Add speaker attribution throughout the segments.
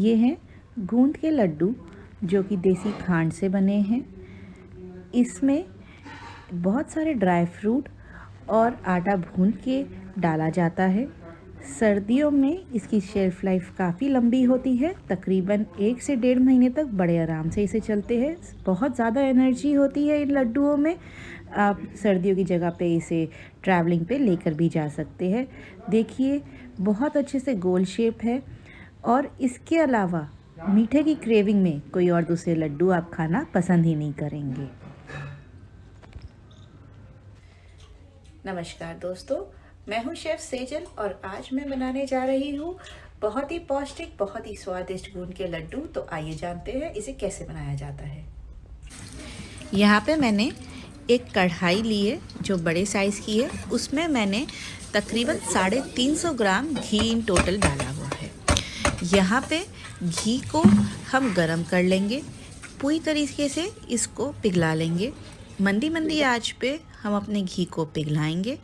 Speaker 1: ये हैं गूंद के लड्डू जो कि देसी खांड से बने हैं। इसमें बहुत सारे ड्राई फ्रूट और आटा भून के डाला जाता है। सर्दियों में इसकी शेल्फ़ लाइफ काफ़ी लंबी होती है, तकरीबन 1 से 1.5 महीने तक बड़े आराम से इसे चलते हैं। बहुत ज़्यादा एनर्जी होती है इन लड्डुओं में। आप सर्दियों की जगह पे इसे ट्रैवलिंग पे लेकर भी जा सकते हैं। देखिए बहुत अच्छे से गोल शेप है और इसके अलावा मीठे की क्रेविंग में कोई और दूसरे लड्डू आप खाना पसंद ही नहीं करेंगे। नमस्कार दोस्तों, मैं हूं शेफ़ सेजल और आज मैं बनाने जा रही हूं बहुत ही पौष्टिक, बहुत ही स्वादिष्ट गूंद के लड्डू। तो आइए जानते हैं इसे कैसे बनाया जाता है। यहाँ पे मैंने एक कढ़ाई ली है जो बड़े साइज़ की है। उसमें मैंने तकरीबन 350 ग्राम घी इन टोटल डाला हुआ है। यहाँ पे घी को हम गरम कर लेंगे, पूरी तरीके से इसको पिघला लेंगे। मंदी आंच पे हम अपने घी को पिघलाएंगे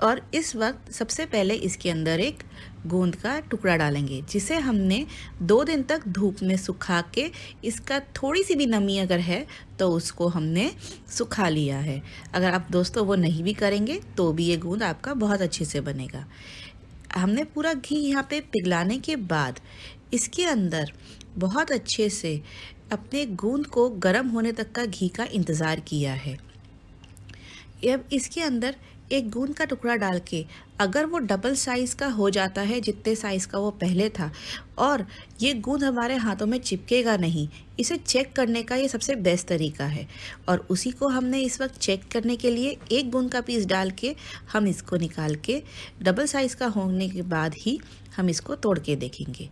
Speaker 1: और इस वक्त सबसे पहले इसके अंदर एक गोंद का टुकड़ा डालेंगे जिसे हमने 2 दिन तक धूप में सुखा के, इसका थोड़ी सी भी नमी अगर है तो उसको हमने सुखा लिया है। अगर आप दोस्तों वो नहीं भी करेंगे तो भी ये गोंद आपका बहुत अच्छे से बनेगा। हमने पूरा घी यहाँ पे पिघलाने के बाद इसके अंदर बहुत अच्छे से अपने गूंद को गर्म होने तक का घी का इंतज़ार किया है। अब इसके अंदर एक गूंद का टुकड़ा डाल के अगर वो डबल साइज़ का हो जाता है जितने साइज़ का वो पहले था और ये गूंद हमारे हाथों में चिपकेगा नहीं, इसे चेक करने का ये सबसे बेस्ट तरीका है। और उसी को हमने इस वक्त चेक करने के लिए एक गूंद का पीस डाल के हम इसको निकाल के डबल साइज़ का होने के बाद ही हम इसको तोड़ के देखेंगे।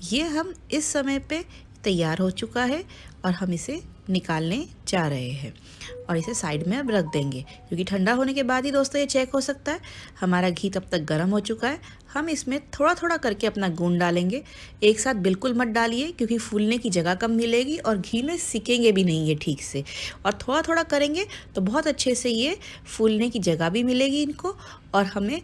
Speaker 1: ये हम इस समय पे तैयार हो चुका है और हम इसे निकालने जा रहे हैं और इसे साइड में अब रख देंगे क्योंकि ठंडा होने के बाद ही दोस्तों ये चेक हो सकता है। हमारा घी तब तक गर्म हो चुका है। हम इसमें थोड़ा थोड़ा करके अपना गूंद डालेंगे, एक साथ बिल्कुल मत डालिए क्योंकि फूलने की जगह कम मिलेगी और घी में सिकेंगे भी नहीं ये ठीक से। और थोड़ा थोड़ा करेंगे तो बहुत अच्छे से ये फूलने की जगह भी मिलेगी इनको और हमें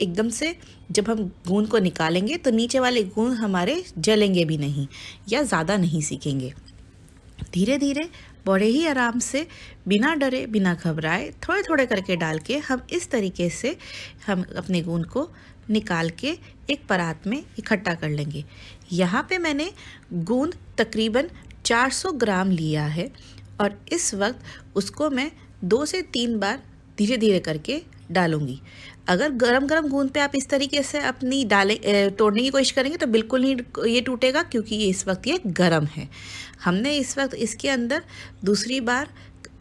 Speaker 1: एकदम से जब हम गूंद को निकालेंगे तो नीचे वाले गूंद हमारे जलेंगे भी नहीं या ज़्यादा नहीं सीखेंगे। धीरे धीरे बड़े ही आराम से, बिना डरे बिना घबराए, थोड़े थोड़े करके डाल के हम इस तरीके से हम अपने गूंद को निकाल के एक परात में इकट्ठा कर लेंगे। यहाँ पे मैंने गूंद तकरीबन 400 ग्राम लिया है और इस वक्त उसको मैं 2 से 3 बार धीरे धीरे करके डालूंगी। अगर गरम गरम गूंद पे आप इस तरीके से अपनी तोड़ने की कोशिश करेंगे तो बिल्कुल नहीं ये टूटेगा क्योंकि ये इस वक्त ये गरम है। हमने इस वक्त इसके अंदर दूसरी बार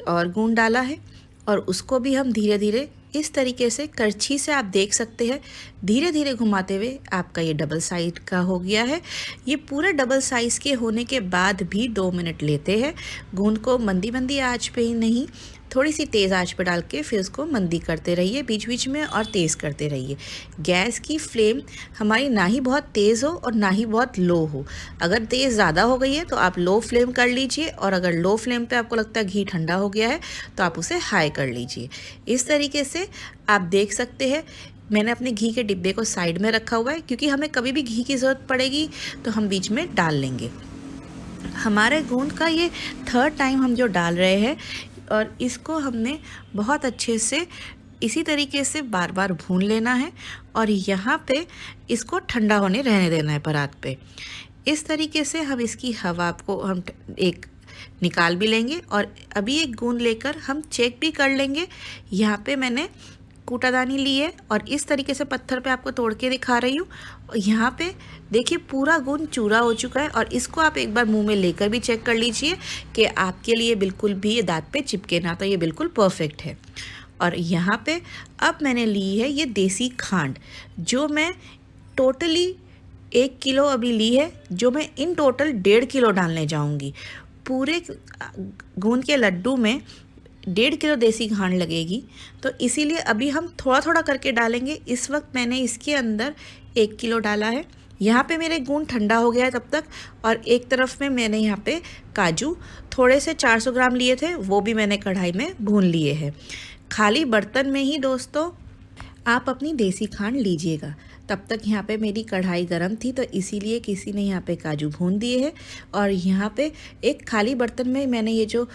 Speaker 1: और गूंद डाला है और उसको भी हम धीरे धीरे इस तरीके से करछी से आप देख सकते हैं धीरे धीरे घुमाते हुए आपका ये डबल साइज का हो गया है। ये पूरे डबल साइज़ के होने के बाद भी 2 मिनट लेते हैं। गूंद को मंदी आंच पे ही नहीं, थोड़ी सी तेज़ आंच पर डाल के फिर उसको मंदी करते रहिए बीच बीच में और तेज़ करते रहिए। गैस की फ्लेम हमारी ना ही बहुत तेज़ हो और ना ही बहुत लो हो। अगर तेज़ ज़्यादा हो गई है तो आप लो फ्लेम कर लीजिए और अगर लो फ्लेम पे आपको लगता है घी ठंडा हो गया है तो आप उसे हाई कर लीजिए। इस तरीके से आप देख सकते हैं मैंने अपने घी के डिब्बे को साइड में रखा हुआ है क्योंकि हमें कभी भी घी की ज़रूरत पड़ेगी तो हम बीच में डाल लेंगे। हमारे गूंद का ये 3rd टाइम हम जो डाल रहे हैं और इसको हमने बहुत अच्छे से इसी तरीके से बार बार भून लेना है और यहाँ पे इसको ठंडा होने रहने देना है परात पे। इस तरीके से हम इसकी हवा को हम एक निकाल भी लेंगे और अभी एक गूंद लेकर हम चेक भी कर लेंगे। यहाँ पे मैंने कूटादानी ली है और इस तरीके से पत्थर पे आपको तोड़ के दिखा रही हूँ। यहाँ पे देखिए पूरा गूंद चूरा हो चुका है और इसको आप एक बार मुंह में लेकर भी चेक कर लीजिए कि आपके लिए बिल्कुल भी ये दांत पे चिपके ना, तो ये बिल्कुल परफेक्ट है। और यहाँ पे अब मैंने ली है ये देसी खांड जो मैं टोटली 1 किलो अभी ली है, जो मैं इन टोटल 1.5 किलो डालने जाऊँगी। पूरे गूंद के लड्डू में 1.5 किलो देसी खांड लगेगी तो इसीलिए अभी हम थोड़ा थोड़ा करके डालेंगे। इस वक्त मैंने इसके अंदर 1 किलो डाला है। यहाँ पे मेरे गूंद ठंडा हो गया है तब तक और एक तरफ में मैंने यहाँ पे काजू थोड़े से 400 ग्राम लिए थे, वो भी मैंने कढ़ाई में भून लिए हैं। खाली बर्तन में ही दोस्तों आप अपनी देसी खांड लीजिएगा तब तक यहाँ पे मेरी कढ़ाई गरम थी, तो इसीलिए किसी ने यहाँ पे काजू भून दिए हैं। और यहाँ पे एक खाली बर्तन में मैंने ये जो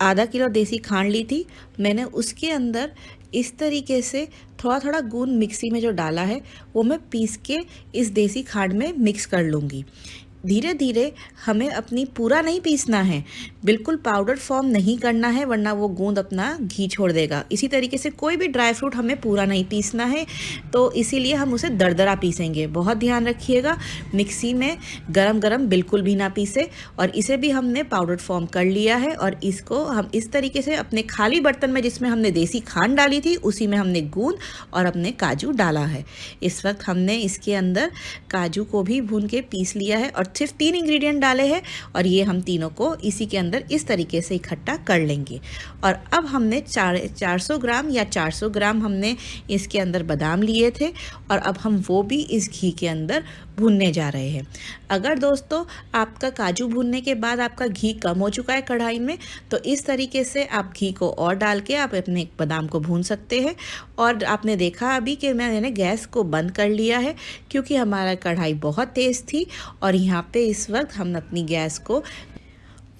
Speaker 1: आधा किलो देसी खांड ली थी, मैंने उसके अंदर इस तरीके से थोड़ा थोड़ा गूंद मिक्सी में जो डाला है वो मैं पीस के इस देसी खांड में मिक्स कर लूँगी। धीरे धीरे हमें अपनी पूरा नहीं पीसना है, बिल्कुल पाउडर फॉर्म नहीं करना है, वरना वो गूंद अपना घी छोड़ देगा। इसी तरीके से कोई भी ड्राई फ्रूट हमें पूरा नहीं पीसना है, तो इसीलिए हम उसे दरदरा पीसेंगे। बहुत ध्यान रखिएगा, मिक्सी में गरम गरम बिल्कुल भी ना पीसे। और इसे भी हमने पाउडर फॉर्म कर लिया है और इसको हम इस तरीके से अपने खाली बर्तन में जिसमें हमने देसी खांड डाली थी उसी में हमने गूंद और अपने काजू डाला है। इस वक्त हमने इसके अंदर काजू को भी भून के पीस लिया है और सिर्फ 3 इंग्रेडिएंट डाले हैं और ये हम तीनों को इसी के अंदर इस तरीके से इकट्ठा कर लेंगे। और अब हमने 400 ग्राम या 400 ग्राम हमने इसके अंदर बादाम लिए थे और अब हम वो भी इस घी के अंदर भूनने जा रहे हैं। अगर दोस्तों आपका काजू भूनने के बाद आपका घी कम हो चुका है कढ़ाई में, तो इस तरीके से आप घी को और डाल के आप अपने बादाम को भून सकते हैं। और आपने देखा अभी कि मैंने गैस को बंद कर लिया है क्योंकि हमारा कढ़ाई बहुत तेज़ थी। और यहाँ पे इस वक्त हम अपनी गैस को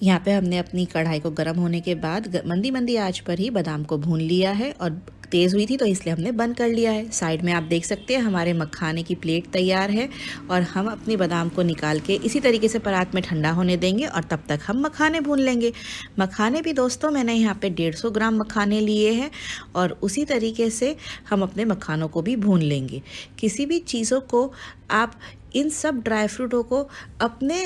Speaker 1: हमने अपनी कढ़ाई को गर्म होने के बाद मंदी मंदी आंच पर ही बादाम को भून लिया है और तेज़ हुई थी तो इसलिए हमने बंद कर लिया है। साइड में आप देख सकते हैं हमारे मखाने की प्लेट तैयार है और हम अपनी बादाम को निकाल के इसी तरीके से परात में ठंडा होने देंगे और तब तक हम मखाने भून लेंगे। मखाने भी दोस्तों मैंने यहाँ पे 150 ग्राम मखाने लिए हैं और उसी तरीके से हम अपने मखानों को भी भून लेंगे। किसी भी चीज़ों को आप इन सब ड्राई फ्रूटों को अपने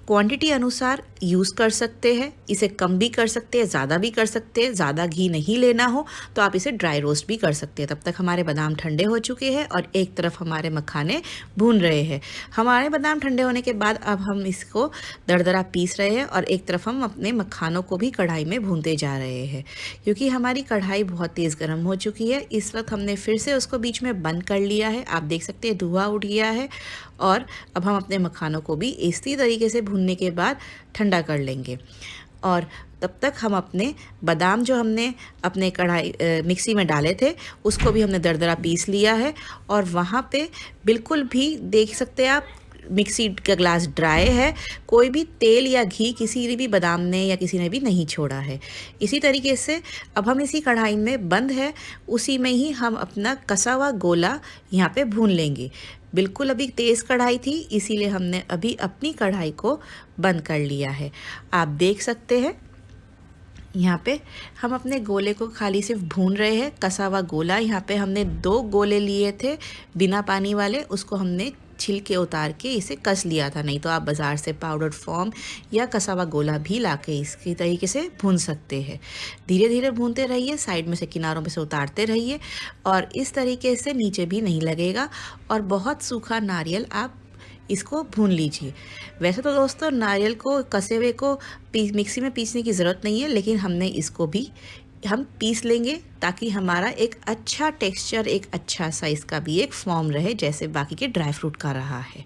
Speaker 1: क्वांटिटी अनुसार यूज़ कर सकते हैं। इसे कम भी कर सकते हैं, ज़्यादा भी कर सकते हैं। ज़्यादा घी नहीं लेना हो तो आप इसे ड्राई रोस्ट भी कर सकते हैं। तब तक हमारे बादाम ठंडे हो चुके हैं और एक तरफ हमारे मखाने भून रहे हैं। हमारे बादाम ठंडे होने के बाद अब हम इसको दरदरा पीस रहे हैं और एक तरफ हम अपने मखानों को भी कढ़ाई में भूनते जा रहे हैं। क्योंकि हमारी कढ़ाई बहुत तेज़ गर्म हो चुकी है, इस वक्त हमने फिर से उसको बीच में बंद कर लिया है। आप देख सकते हैं धुआं उठ गया है। और अब हम अपने मखानों को भी इसी तरीके से भूनने के बाद ठंडा कर लेंगे। और तब तक हम अपने बादाम जो हमने अपने कढ़ाई मिक्सी में डाले थे उसको भी हमने दरदरा पीस लिया है। और वहाँ पे बिल्कुल भी देख सकते हैं आप मिक्सी का ग्लास ड्राई है, कोई भी तेल या घी किसी ने भी बादाम ने या किसी ने भी नहीं छोड़ा है। इसी तरीके से अब हम इसी कढ़ाई में बंद है उसी में ही हम अपना कसा हुआ गोला यहाँ पे भून लेंगे। बिल्कुल अभी तेज़ कढ़ाई थी इसीलिए हमने अभी अपनी कढ़ाई को बंद कर लिया है। आप देख सकते हैं यहाँ पे हम अपने गोले को खाली सिर्फ भून रहे हैं। कसा हुआ गोला यहाँ पे हमने 2 गोले लिए थे बिना पानी वाले, उसको हमने छिलके उतार के इसे कस लिया था। नहीं तो आप बाज़ार से पाउडर फॉर्म या कसा हुआ गोला भी लाके इसकी तरीके से भून सकते हैं। धीरे धीरे भूनते रहिए, साइड में से किनारों में से उतारते रहिए और इस तरीके से नीचे भी नहीं लगेगा। और बहुत सूखा नारियल आप इसको भून लीजिए। वैसे तो दोस्तों नारियल को कसे हुए को मिक्सी में पीसने की ज़रूरत नहीं है, लेकिन हमने इसको भी हम पीस लेंगे ताकि हमारा एक अच्छा टेक्सचर, एक अच्छा सा इसका भी एक फॉर्म रहे जैसे बाकी के ड्राई फ्रूट का रहा है।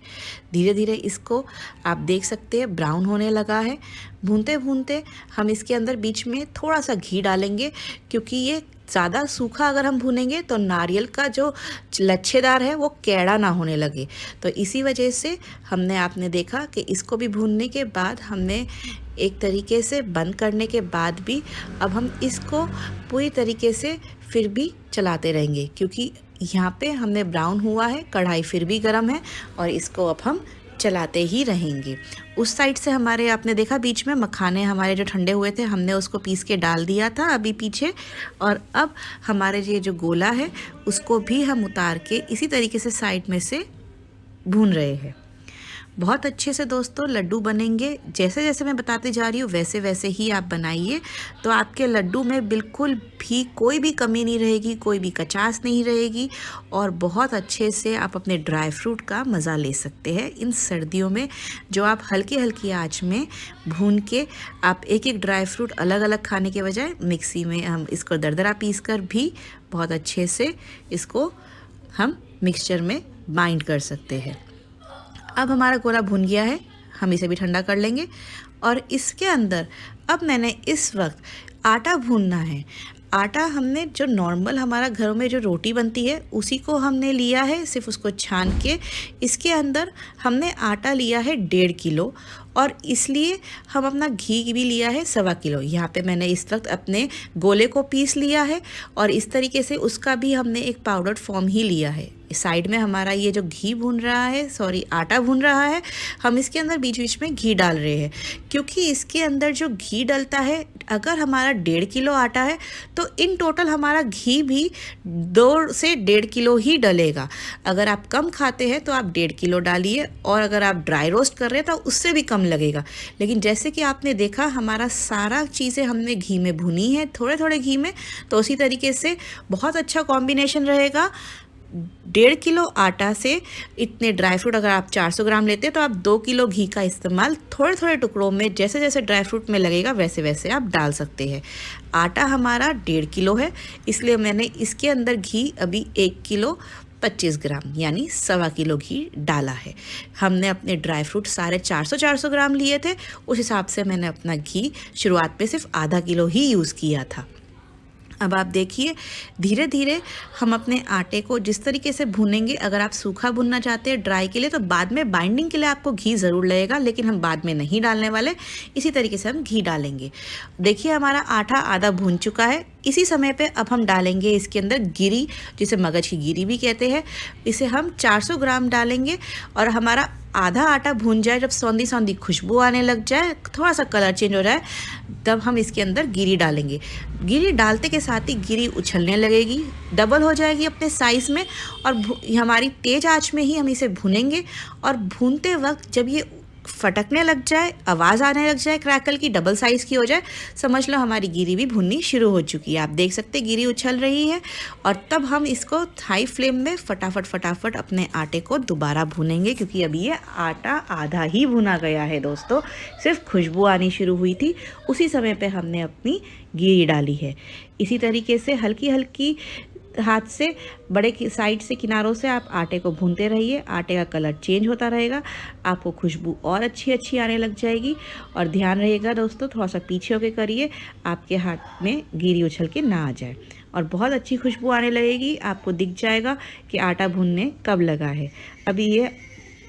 Speaker 1: धीरे धीरे इसको आप देख सकते हैं ब्राउन होने लगा है। भूनते भूनते हम इसके अंदर बीच में थोड़ा सा घी डालेंगे क्योंकि ये ज़्यादा सूखा अगर हम भूनेंगे तो नारियल का जो लच्छेदार है वो कैड़ा ना होने लगे। तो इसी वजह से हमने आपने देखा कि इसको भी भूनने के बाद हमने एक तरीके से बंद करने के बाद भी अब हम इसको पूरी तरीके से फिर भी चलाते रहेंगे क्योंकि यहाँ पे हमने ब्राउन हुआ है, कढ़ाई फिर भी गर्म है और इसको अब हम चलाते ही रहेंगे। उस साइड से हमारे आपने देखा बीच में मखाने हमारे जो ठंडे हुए थे हमने उसको पीस के डाल दिया था अभी पीछे। और अब हमारे ये जो गोला है उसको भी हम उतार के इसी तरीके से साइड में से भून रहे हैं। बहुत अच्छे से दोस्तों लड्डू बनेंगे। जैसे जैसे मैं बताते जा रही हूँ वैसे वैसे ही आप बनाइए तो आपके लड्डू में बिल्कुल भी कोई भी कमी नहीं रहेगी, कोई भी कचास नहीं रहेगी और बहुत अच्छे से आप अपने ड्राई फ्रूट का मज़ा ले सकते हैं इन सर्दियों में। जो आप हल्की हल्की आंच में भून के आप एक एक ड्राई फ्रूट अलग अलग खाने के बजाय मिक्सी में हम इसको दरदरा पीस कर भी बहुत अच्छे से इसको हम मिक्सचर में बाइंड कर सकते हैं। अब हमारा गोला भुन गया है, हम इसे भी ठंडा कर लेंगे। और इसके अंदर अब मैंने इस वक्त आटा भूनना है। आटा हमने जो नॉर्मल हमारा घरों में जो रोटी बनती है उसी को हमने लिया है, सिर्फ उसको छान के। इसके अंदर हमने आटा लिया है 1.5 किलो, और इसलिए हम अपना घी भी लिया है 1.25 किलो। यहाँ पे मैंने इस वक्त अपने गोले को पीस लिया है और इस तरीके से उसका भी हमने एक पाउडर फॉर्म ही लिया है। साइड में हमारा ये जो घी भून रहा है, आटा भून रहा है, हम इसके अंदर बीच बीच में घी डाल रहे हैं, क्योंकि इसके अंदर जो घी डलता है, अगर हमारा 1.5 किलो आटा है तो इन टोटल हमारा घी भी 2 से 1.5 किलो ही डलेगा। अगर आप कम खाते हैं तो आप 1.5 किलो डालिए, और अगर आप ड्राई रोस्ट कर रहे हैं तो उससे भी कम लगेगा। लेकिन जैसे कि आपने देखा हमारा सारा चीज़ें हमने घी में भुनी है, थोड़े थोड़े घी में, तो उसी तरीके से बहुत अच्छा कॉम्बिनेशन रहेगा। 1.5 किलो आटा से इतने ड्राई फ्रूट, अगर आप 400 ग्राम लेते हैं तो आप 2 किलो घी का इस्तेमाल थोड़े थोड़े टुकड़ों में, जैसे जैसे ड्राई फ्रूट में लगेगा वैसे वैसे आप डाल सकते हैं। आटा हमारा 1.5 किलो है, इसलिए मैंने इसके अंदर घी अभी 1 किलो 25 ग्राम यानी 1.25 किलो घी डाला है। हमने अपने ड्राई फ्रूट सारे 400 ग्राम लिए थे, उस हिसाब से मैंने अपना घी शुरुआत में सिर्फ आधा किलो ही यूज़ किया था। अब आप देखिए धीरे धीरे हम अपने आटे को जिस तरीके से भूनेंगे, अगर आप सूखा भुनना चाहते हैं ड्राई के लिए तो बाद में बाइंडिंग के लिए आपको घी ज़रूर लगेगा, लेकिन हम बाद में नहीं डालने वाले, इसी तरीके से हम घी डालेंगे। देखिए हमारा आटा आधा भून चुका है। इसी समय पे अब हम डालेंगे इसके अंदर गिरी, जिसे मगज की गिरी भी कहते हैं। इसे हम 400 ग्राम डालेंगे, और हमारा आधा आटा भून जाए, जब सौंधी सौंधी खुशबू आने लग जाए, थोड़ा सा कलर चेंज हो रहा है, तब हम इसके अंदर गिरी डालेंगे। गिरी डालते के साथ ही गिरी उछलने लगेगी, डबल हो जाएगी अपने साइज़ में, और हमारी तेज़ आंच में ही हम इसे भूनेंगे। और भूनते वक्त जब ये फटकने लग जाए, आवाज़ आने लग जाए क्रैकल की, डबल साइज़ की हो जाए, समझ लो हमारी गिरी भी भुननी शुरू हो चुकी है। आप देख सकते हैं गिरी उछल रही है, और तब हम इसको हाई फ्लेम में फटाफट अपने आटे को दोबारा भूनेंगे, क्योंकि अभी ये आटा आधा ही भुना गया है दोस्तों, सिर्फ खुशबू आनी शुरू हुई थी, उसी समय पे हमने अपनी गिरी डाली है। इसी तरीके से हल्की हल्की हाथ से बड़े की साइड से किनारों से आप आटे को भूनते रहिए। आटे का कलर चेंज होता रहेगा, आपको खुशबू और अच्छी आने लग जाएगी। और ध्यान रहेगा दोस्तों, थोड़ा सा पीछे होके करिए, आपके हाथ में गिरी उछल के ना आ जाए, और बहुत अच्छी खुशबू आने लगेगी। आपको दिख जाएगा कि आटा भूनने कब लगा है। अभी ये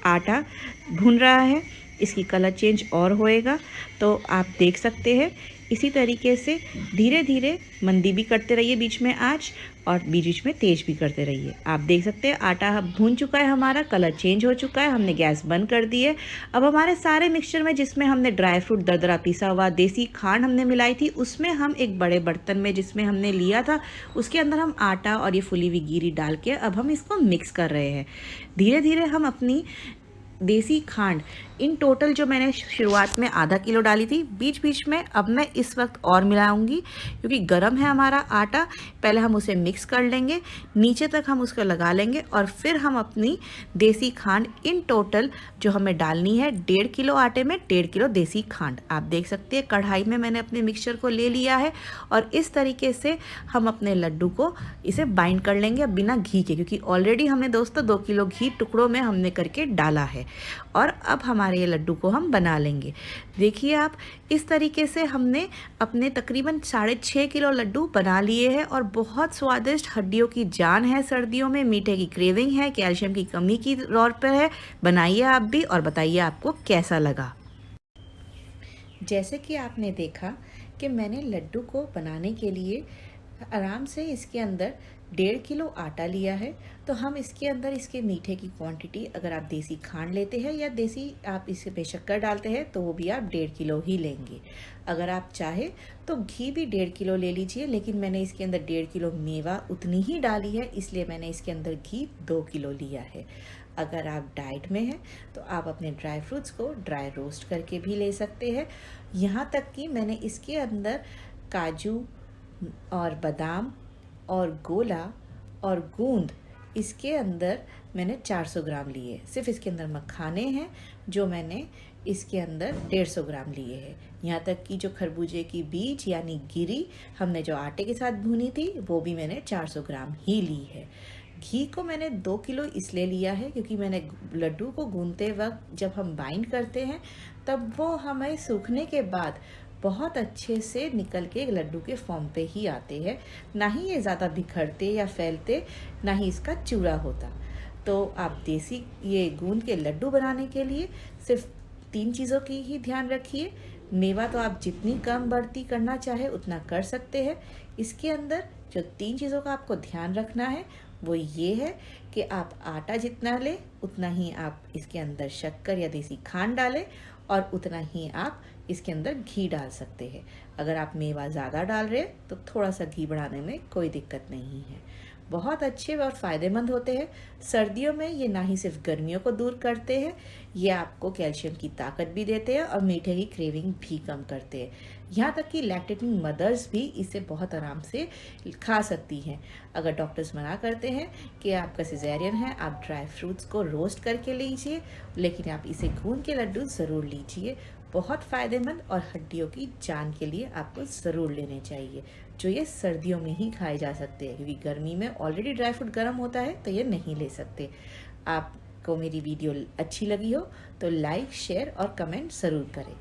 Speaker 1: आटा भून रहा है, इसकी कलर चेंज और होएगा, तो आप देख सकते हैं। इसी तरीके से धीरे धीरे मंदी भी करते रहिए बीच में आँच, और बीच बीच में तेज़ भी करते रहिए। आप देख सकते हैं आटा भून चुका है, हमारा कलर चेंज हो चुका है, हमने गैस बंद कर दी है। अब हमारे सारे मिक्सचर में, जिसमें हमने ड्राई फ्रूट दरदरा पिसा हुआ, देसी खांड हमने मिलाई थी, उसमें हम एक बड़े बर्तन में जिसमें हमने लिया था, उसके अंदर हम आटा और ये फुली हुई गिरी डाल के अब हम इसको मिक्स कर रहे हैं। धीरे धीरे हम अपनी देसी खांड, इन टोटल जो मैंने शुरुआत में आधा किलो डाली थी, बीच बीच में अब मैं इस वक्त और मिलाऊंगी, क्योंकि गरम है हमारा आटा। पहले हम उसे मिक्स कर लेंगे, नीचे तक हम उसको लगा लेंगे, और फिर हम अपनी देसी खांड, इन टोटल जो हमें डालनी है 1.5 किलो आटे में 1.5 किलो देसी खांड। आप देख सकते हैं कढ़ाई में मैंने अपने मिक्सचर को ले लिया है, और इस तरीके से हम अपने लड्डू को इसे बाइंड कर लेंगे बिना घी के, क्योंकि ऑलरेडी हमने दोस्तों 2 किलो घी टुकड़ों में हमने करके डाला है। और अब हमारे ये लड्डू को हम बना लेंगे। देखिए आप, इस तरीके से हमने अपने तकरीबन 6.5 किलो लड्डू बना लिए हैं, और बहुत स्वादिष्ट, हड्डियों की जान है। सर्दियों में मीठे की क्रेविंग है, कैल्शियम की कमी की दौर पर है। बनाइए आप भी और बताइए आपको कैसा लगा। जैसे कि आपने देखा कि मैंने लड्डू को बनाने के लिए आराम से इसके अंदर 1.5 किलो आटा लिया है, तो हम इसके अंदर इसके मीठे की क्वांटिटी, अगर आप देसी खांड लेते हैं या देसी आप इसे पे शक्कर डालते हैं, तो वो भी आप 1.5 किलो ही लेंगे। अगर आप चाहे तो घी भी 1.5 किलो ले लीजिए, लेकिन मैंने इसके अंदर 1.5 किलो मेवा उतनी ही डाली है, इसलिए मैंने इसके अंदर घी 2 किलो लिया है। अगर आप डाइट में हैं तो आप अपने ड्राई फ्रूट्स को ड्राई रोस्ट करके भी ले सकते हैं। यहाँ तक कि मैंने इसके अंदर काजू और बादाम और गोला और गूंद, इसके अंदर मैंने 400 ग्राम लिए। सिर्फ इसके अंदर मखाने हैं जो मैंने इसके अंदर 150 ग्राम लिए हैं। यहाँ तक कि जो खरबूजे की बीज यानी गिरी हमने जो आटे के साथ भूनी थी, वो भी मैंने 400 ग्राम ही ली है। घी को मैंने 2 किलो इसलिए लिया है क्योंकि मैंने लड्डू को गूंदते वक्त जब हम बाइंड करते हैं तब वो हमें सूखने के बाद बहुत अच्छे से निकल के लड्डू के फॉर्म पे ही आते हैं। ना ही ये ज़्यादा बिखरते या फैलते, ना ही इसका चूरा होता। तो आप देसी ये गूंद के लड्डू बनाने के लिए सिर्फ 3 चीज़ों की ही ध्यान रखिए। मेवा तो आप जितनी कम बढ़ती करना चाहे उतना कर सकते हैं। इसके अंदर जो 3 चीज़ों का आपको ध्यान रखना है वो ये है कि आप आटा जितना लें उतना ही आप इसके अंदर शक्कर या देसी खांड डालें और उतना ही आप इसके अंदर घी डाल सकते हैं। अगर आप मेवा ज़्यादा डाल रहे हैं तो थोड़ा सा घी बढ़ाने में कोई दिक्कत नहीं है। बहुत अच्छे और फ़ायदेमंद होते हैं। सर्दियों में ये ना ही सिर्फ गर्मियों को दूर करते हैं, ये आपको कैल्शियम की ताकत भी देते हैं और मीठे की क्रेविंग भी कम करते हैं। यहाँ तक कि लैक्टेटिंग मदर्स भी इसे बहुत आराम से खा सकती हैं। अगर डॉक्टर्स मना करते हैं कि आपका सिजेरियन है, आप ड्राई फ्रूट्स को रोस्ट करके लीजिए, लेकिन आप इसे गूंद के लड्डू ज़रूर लीजिए। बहुत फ़ायदेमंद और हड्डियों की जान के लिए आपको ज़रूर लेने चाहिए, जो ये सर्दियों में ही खाए जा सकते हैं, क्योंकि गर्मी में ऑलरेडी ड्राई फ्रूट गर्म होता है तो ये नहीं ले सकते। आपको मेरी वीडियो अच्छी लगी हो तो लाइक, शेयर और कमेंट ज़रूर करें।